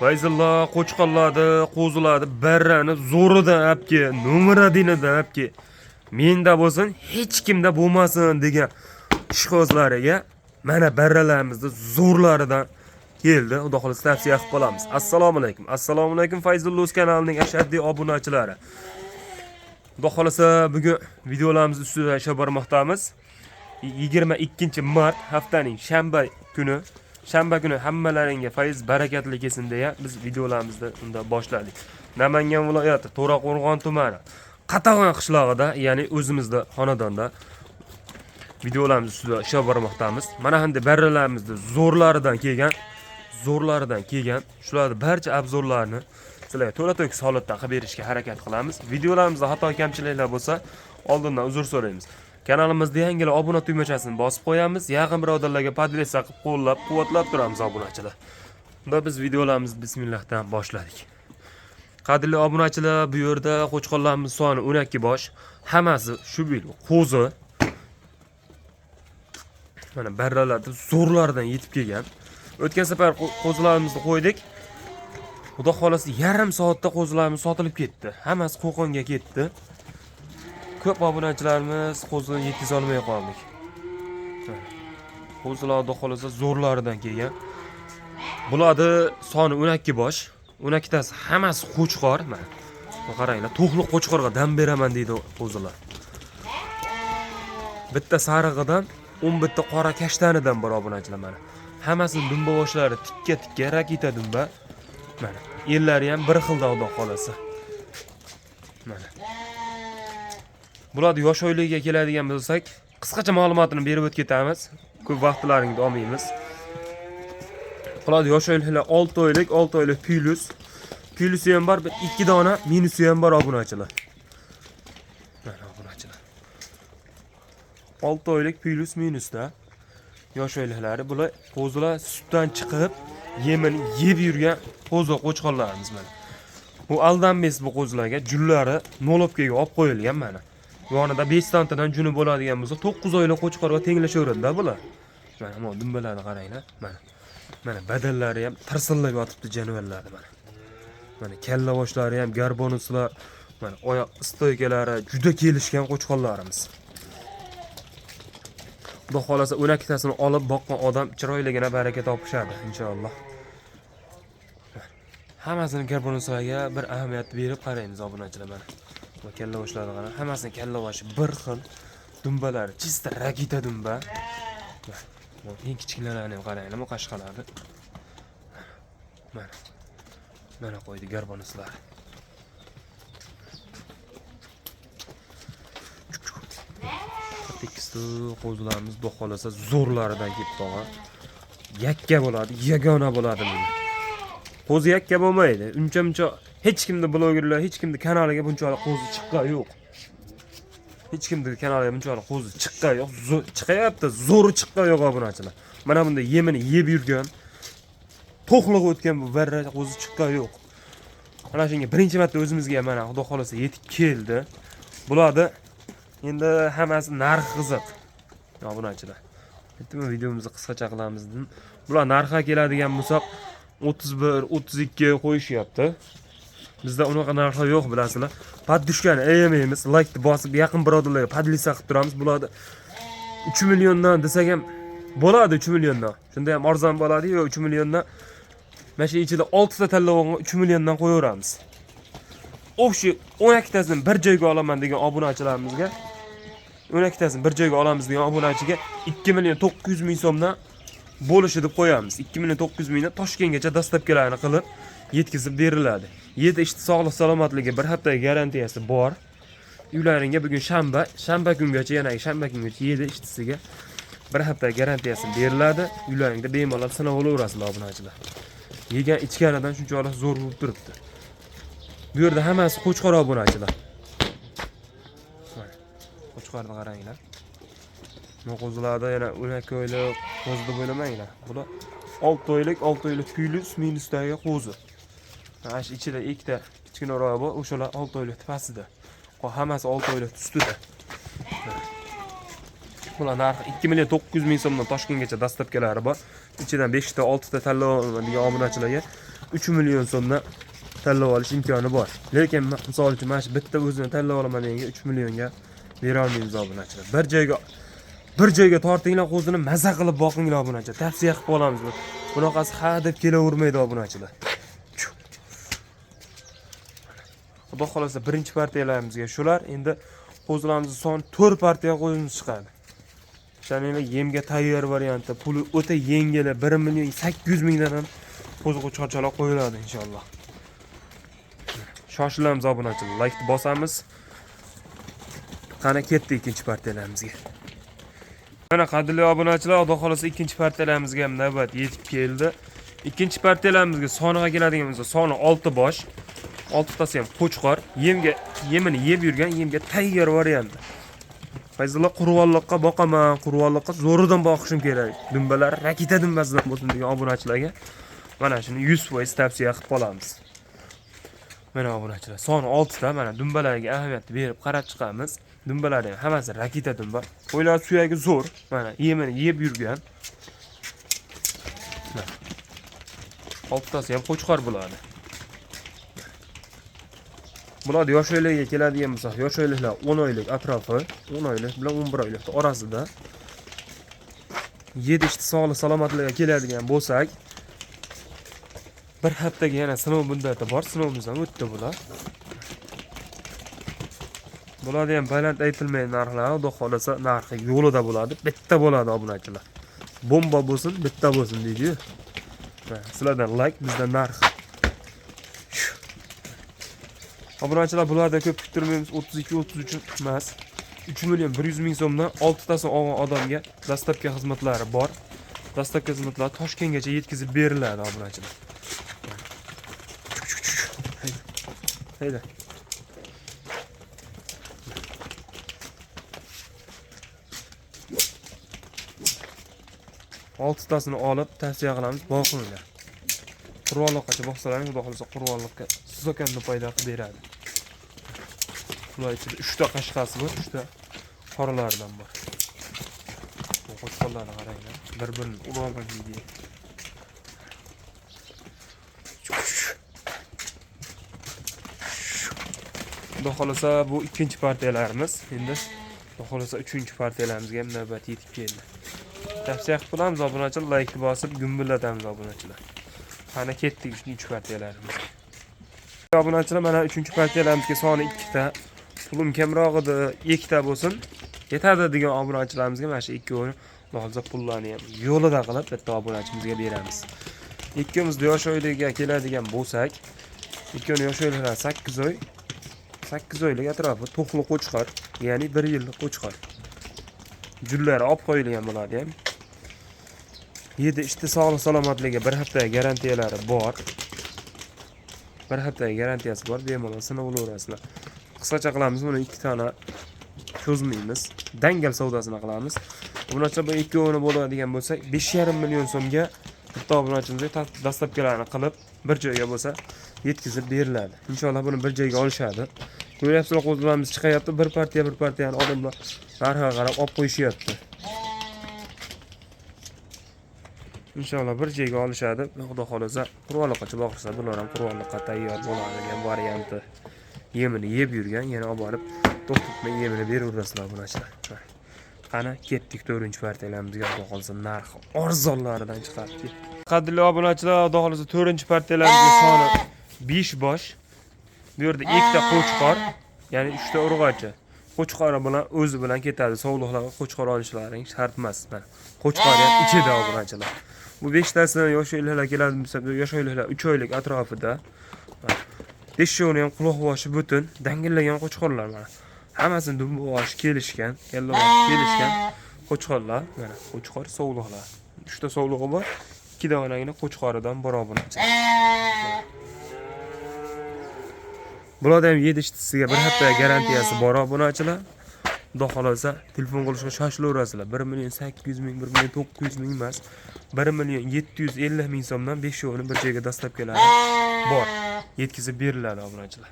Fayzullo qo'chqonlarni, qo'zilarni, barrani zo'ridan apki, nomeradinidan apki. Menda bo'lsin, hech kimda bo'lmasin degan ishqozlariga mana barralarimizni zo'rlaridan keldi. Xudo xolisa tavsiya qilib qolamiz. Assalomu alaykum. Assalomu alaykum Fayzullo kanalining ashaddiy obunachilari. Xudo xolisa bugun videolarimiz ustida ishlab bormoqdamiz. 22 mart haftaning shanba kuni hammalaringga fayz barakatli kelsin deya biz videolarimizni unda boshladik. Namangan viloyati To'raqo'rg'on tumani Qatag'on qishlog'ida, ya'ni o'zimizda xonadonda videolarimiz ustida ishlab bormoqdamiz. Mana endi barralarimizni zo'rlaridan kelgan shularning barcha obzorlarini sizlarga to'la-to'kis holatda qilib berishga harakat qilamiz. Videolarimizda xato kamchiliklar bo'lsa, oldindan uzr so'raymiz. Kanalimizda yangilar obuna tugmachasini bosib qo'yamiz. Yaqin birodarlarga podlesa qilib qo'llab-quvvatlab turamiz obunachilar. Unda biz videolarimizni bismillahdan boshladik. Qadrli obunachilar, bu yerda qo'chqonlarimiz soni 12 bosh. Hammasi shu bil, qo'zi. Mana barralarni zo'rlaridan yetib kelgan. O'tgan safar qo'zilarimizni qo'ydik. Xudo xolasi yarim soatda qo'zilarimiz sotilib ketdi. Hammasi Qo'qonga ketdi. Ko'p obunachilarimiz qo'zini yetkiza olmay qoldik. Qo'zilar xudo xolasa zo'rlaridan kelgan. Bularni soni 12 bosh. 12 tasi hammasi qo'chqor. Mana qaranglar, to'qli qo'chqorga dam beraman deydi qo'zilar. Bitta sarig'idan 11 ta qora kashtanidan bor obunachilar mana. Hammasining dumba boshlari tikka rakita dumba. Mana ellari ham bir xilda xudo xolasa. Mana. Bularni yosh oyligiga keladigan bo'lsak, qisqacha ma'lumotini berib o'tib ketamiz. Ko'p vaqtlaringni olmaymiz. Bularni yosh oyliklar 6 oylik plus. Plusi ham bor, 2 dona minusi ham bor obunachilar. Mana obunachilar. 6 oylik plus minusda yosh oyliklari. Bular qo'zilar sutdan chiqib, yemini yeb yurgan qo'zi qo'chqonlarimiz mana. Bu aldanmaysiz bu qo'zilarga, jullari nolobkaga olib qo'yilgan mana. Yonida 5 santadan juni bo'ladigan bo'lsa, 9 oylik qo'chqorga tenglashaveradi-da bular. Mana bu dumbalarni qaranglar, mana. Mana badallari ham tirsillab yotibdi jonivorlar mana. Mana kalla boshlari ham garbonuslar, mana oyoq stoykalari juda kelishgan qo'chqonlarimiz. Xudo xolasa 12 tasini olib boqqan odam chiroyligina baraka topishadi inshaalloh. Hammasini garbonuslariga bir ahamiyat berib qaraymiz obunachilar mana. Bu kalla boshlari qarang, hammasini kalla boshi bir xil. Dumbalari chista rakita dumba. Mana eng kichiklarini ham qaranglar, bu qashqalarni. Mana. Mana qo'ydi garbonuslar. Tekisli qo'zilarimiz xudo xolasa zo'rlaridan kelib qolgan. Yakka bo'ladi, yagona bo'ladi buni. Qo'zi yakka bo'lmaydi. Uncha-muncha hech kimda blogerlar, hech kimda kanaliga bunchalik qo'zi chiqqan yo'q. Hech kimda kanaliga bunchalik qo'zi chiqqan yo'q. Chiqayapti, zo'ri chiqqan yo'q obunachilar. Mana bunda yemini yeb yurgan, to'qliq o'tgan bu barra qo'zi chiqqan yo'q. Mana shunga birinchi marta o'zimizga mana xudo xolasa yetib keldi. Bularni endi hammasi narx qiziq. Obunachilar. Bitta videomizni qisqacha qilamiz. Bular narxga keladigan bo'lsak 31, 32 qo'yishyapti. Bizda unaqa narxlar yo'q, bilasizlar. Poddushkani ayamaymiz, like bosib yaqin birodarlarga podlisa qilib turamiz. Bularni 3 milliondan desak ham bo'ladi, 3 milliondan. Shunda ham arzon bo'ladi-yu, 3 milliondan. Mana shu ichida 6 ta tanlovga 3 milliondan qo'yaveramiz. O'sha 12 tasini bir joyga olaman degan obunachilarimizga 12 tasini bir joyga olamiz degan obunachiga 2 million 900 ming so'mdan bo'lishi deb qo'yamiz. 2 million 900 mingdan Toshkentgacha dastlabkilarni qilib yetkazib beriladi. 7 ishti sog'lik salomatligi bir hafta garantiyasi bor. Uylaringga bugun shanba kungacha, yana shanba kungacha 7 ishtisiga bir hafta garantiyasi beriladi. Uylaringda bemalol sinab olaverasizlar obunachilar. Yegan ichkaridan shunchalik zo'r bo'lib turibdi. Bu yerda hammasi qo'chqor obunachilar. Qo'chqorni qaranglar. Bu qo'zilarda yana 12 oylik qo'zni bo'lamanglar. Bular 6 oylik plus minusdagi qo'zi. Mana shu ichida ikkita kichkinaroq bor, o'shalar 6 oylik tepasida. Hammasi 6 oylik ustida. Bular narxi 2 million 900 ming so'mdan Toshkentgacha dastlabkilari bor. Ichidan 5 ta, 6 ta tanlov degan obunachilarga 3 million so'mdan tanlab olish imkoni bor. Lekin misol uchun mana shu bitta o'zini tanlab olaman degan 3 millionga bera olmaymiz obunachilar. Bir joyga tortinglar, qo'zini maza qilib boqinglar obunachilar. Tavsiya qilib qolamiz. Bunaqasi ha deb kelavermaydi obunachilar. Xudo xolasa birinchi partiyalarimizga shular. Endi qo'zilarimiz soni 4 partiya qo'zimiz chiqadi. O'shaning yemga tayyor varianti, puli o'ta yengil, 1 million 800 mingdan ham qo'ziqo'chqachalar qo'yiladi inshaalloh. Shoshilamiz obunachilar, like bosamiz. Qani ketdi ikkinchi partiyalarimizga. Mana qadrli obunachilar, xudo xolasa ikkinchi partiyalarimizga ham navbat yetib keldi. Ikkinchi partiyalarimizga soniga keladigan bo'lsa, soni 6 bosh. 6 tasi ham qo'chqor, yemini yeb yurgan, yemga tayyor varianti. Fayzullo qurvonliqqa boqaman, qurvonliqqa zo'ridan boqishim kerak. Dumbalar raketa dumbasidan bo'lsin degan obunachilarga mana shuni 100% tavsiya qilib qolamiz. Mana obunachilar, soni 6 ta, mana dumbalarga ahamiyat berib qarab chiqamiz. Dumbalarning hammasi raketa dumba. Qo'ylar suyagi zo'r, mana yemini yeb yurgan. 6 tasi ham qo'chqor bo'ladi. Bular yosh oylikka keladigan bo'lsa, yosh oyliklar 10 oylik atrofi, 10 oylik bilan 11 oylik orasida yedishti sog'lik salomatlikka keladigan bo'lsak, bir haftaga yana sinov muddati bor, sinovimizdan o'tdi bular. Bularga ham baland aytilmaydi narxlar, xudo xolasa narxi yo'lida bo'ladi, bitta bo'ladi obunachilar. Bomba bo'lsin, bitta bo'lsin deydi-yu. Sizlardan like, bizdan narx. Obunachilar, bularda ko'p kuttirmaymiz, 32-33 emas. 3 million 100 ming so'mdan 6 tasi olgan odamga dastlabki xizmatlari bor. Dastlabki xizmatlar Toshkentgacha yetkazib beriladi obunachilar. Hayda. Oltitasini olib tavsiya qilamiz, boqinglar. Qurvonliqqacha boqsalaring, xudo xolasa qurvonliqqa suzakonni paydo qilib beradi. Bular ichida 3 ta qashqasi bor, 3 ta qoralardan bor. Bu qo'chqorlarni qaranglar, bir-birini urolgan deydi. Xudo xolasa bu ikkinchi partiyalarimiz. Endi xudo xolasa uchinchi partiyalarimizga ham navbat yetib keldi. Tavsiya qilib qolamiz obunachilar, like bosib gumbillatamiz obunachilar. Qani ketdik 3 partiyalarimiz. Obunachilar, mana 3 partiyalarimizga soni 2 ta. Pulim kamroq edi, 2 ta bo'lsin. Yetadi degan obunachilarimizga mana shu 2 o'yin hozir pullarni ham yo'lida qilib bitta obunachimizga beramiz. Ikkimizni yosh oyligiga keladigan bo'lsak, ikkoni yosh oyliklari 8 oy. 8 oylik atrofi to'qli qo'chqor, ya'ni 1 yillik qo'chqor. Jullari olib qo'yilgan bo'ladi ham. 7 ishti sog'lik salomatligiga 1 hafta garantiyalari bor. 1 hafta garantiyasi bor, bemalol sinov olasizlar. Qisqacha qilamiz, buni 2 tane cho'zmaymiz. Dangal savdosini qilamiz. Bunacha bu 2 o'yini bo'ladigan bo'lsa, 5,5 million so'mga bitta obunachimizga dastlabkilarni qilib, bir joyga bo'lsa yetkazib beriladi. Inshaalloh buni bir joyga olishadi. Ko'ryapsizlar, qo'zlarimiz chiqayapti, bir partiyani odamlar narxga qarab olib qo'yishyapti. Inshaalloh bir joyga olishadi. Xudo xolasa qurvonliqqacha boqirsa, bular ham qurvonliqqa tayyor bo'ladigan varianti. Yemini yeb yurgan, yana olib borib to'xtatmay yemini beraverasizlar bunachilar. Qani ketdik 4-partiyalarimizga, xudo xolasa narxi arzonlaridan chiqadi. Qadrli obunachilar, xudo xolasa 4-partiyalarimiz soni 5 bosh. Bu yerda 2 ta qo'chqor, ya'ni 3 ta urg'ochi. Qo'chqori bilan o'zi bilan ketadi. Sog'liqlarga qo'chqor olishlaring shart emas. Mana qo'chqor ham ichida obunachilar. Bu 5 tasini yosh oyliklar keladi desa, yosh oyliklar 3 oylik atrofida. Deshoni ham quloq boshi butun, dangillagan qo'chqorlar mana. Hammasini dumbosh kelishgan, kallabosh kelishgan qo'chqorlar. Mana qo'chqor sog'liqlar. 3 ta sog'lig'i bor. 2 donagina qo'chqoridan bor obunachilar. Bularda ham yedishtisiga 1 hafta garantiyasi bor obunachilar. Xudo xolasa telefon qilishga shoshilaverasizlar. 1 million 800 ming, 1 million 900 ming emas. 1 million 750 ming so'mdan 5 o'yini bir joyga dastlabkilari bor. Yetkazib beriladi obunachilar.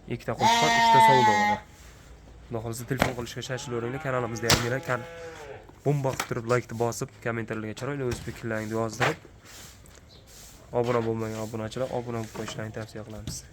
2 ta qo'chqor, 3 ta savdolar. Xudo xolasa telefon qilishga shoshilaveringlar. Kanalimizda yangilar bomba qilib turib, like bosib, kommentarlarga chiroyli o'z fikrlaringizni yozdirib Obuna bo'lmagan obunachilar obuna bo'lib qo'yishlarini tavsiya qilamiz.